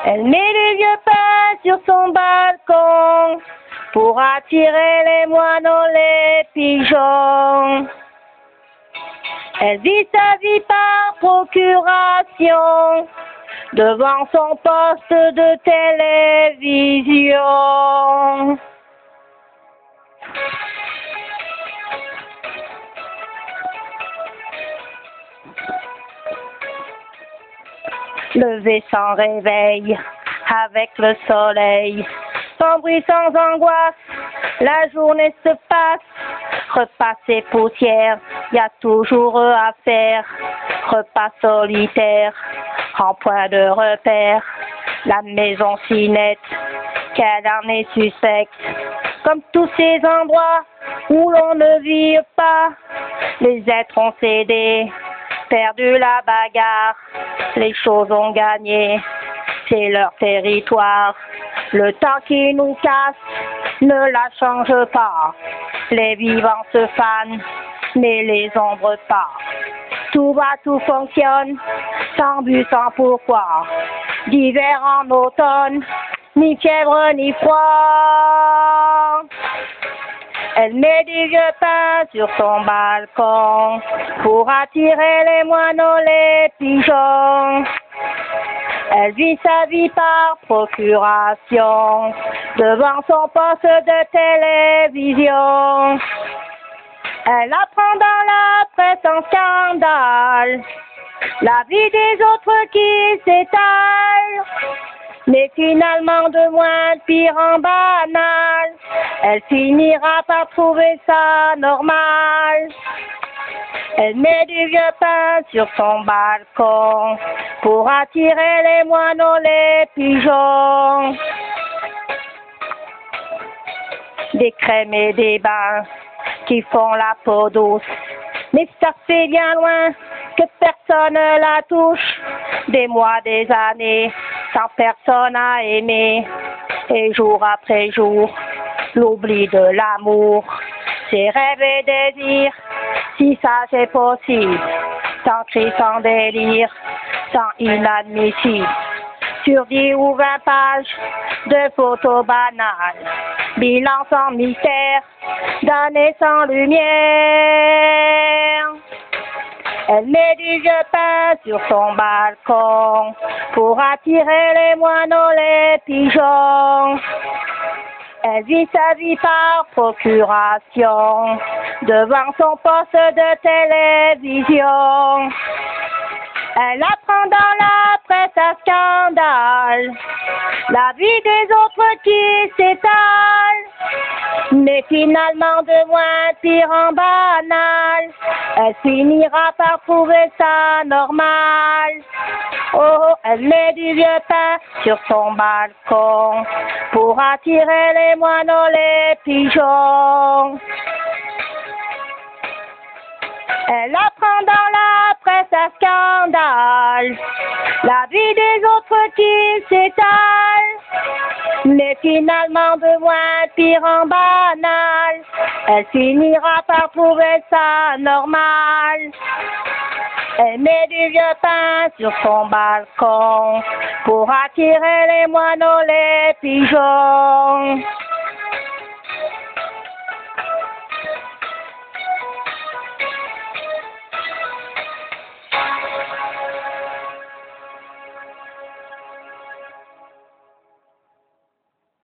Elle met les vieux pains sur son balcon pour attirer les moineaux, les pigeons. Elle vit sa vie par procuration devant son poste de télévision. Lever sans réveil, avec le soleil, sans bruit, sans angoisse, la journée se passe. Repas et poussière, y a toujours à faire. Repas solitaire, en point de repère. La maison si nette, qu'elle en est suspecte. Comme tous ces endroits où l'on ne vit pas, les êtres ont cédé, perdu la bagarre. Les choses ont gagné, c'est leur territoire. Le temps qui nous casse ne la change pas. Les vivants se fanent, mais les ombres pas. Tout va, tout fonctionne, sans but, sans pourquoi. D'hiver en automne, ni fièvre ni froid. Elle met du vieux pain sur son balcon pour attirer les moineaux, les pigeons. Elle vit sa vie par procuration devant son poste de télévision. Elle apprend dans la presse en scandale la vie des autres qui s'étale, mais finalement de moins de pire en banal. Elle finira par trouver ça normal. Elle met du vieux pain sur son balcon pour attirer les moineaux, les pigeons. Des crèmes et des bains qui font la peau douce, mais ça fait bien loin que personne la touche. Des mois, des années, sans personne à aimer, et jour après jour, l'oubli de l'amour, ses rêves et désirs, si ça c'est possible, sans cri, sans délire, sans inadmissible. Sur 10 ou 20 pages de photos banales, bilan sans mystère, d'années sans lumière. Elle met du vieux pain sur son balcon pour attirer les moineaux, les pigeons. Elle vit sa vie par procuration devant son poste de télévision. Elle apprend dans la presse à scandale la vie des autres qui s'étale, mais finalement de moins pire en banal. Elle finira par trouver ça normal. Oh, elle met du vieux pain sur son balcon pour attirer les moineaux, les pigeons. Elle apprend dans la presse à scandale la vie des autres qui s'étale, mais finalement de moins pire en banal. Elle finira par trouver ça normal. Elle met du vieux pain sur son balcon pour attirer les moineaux, les pigeons.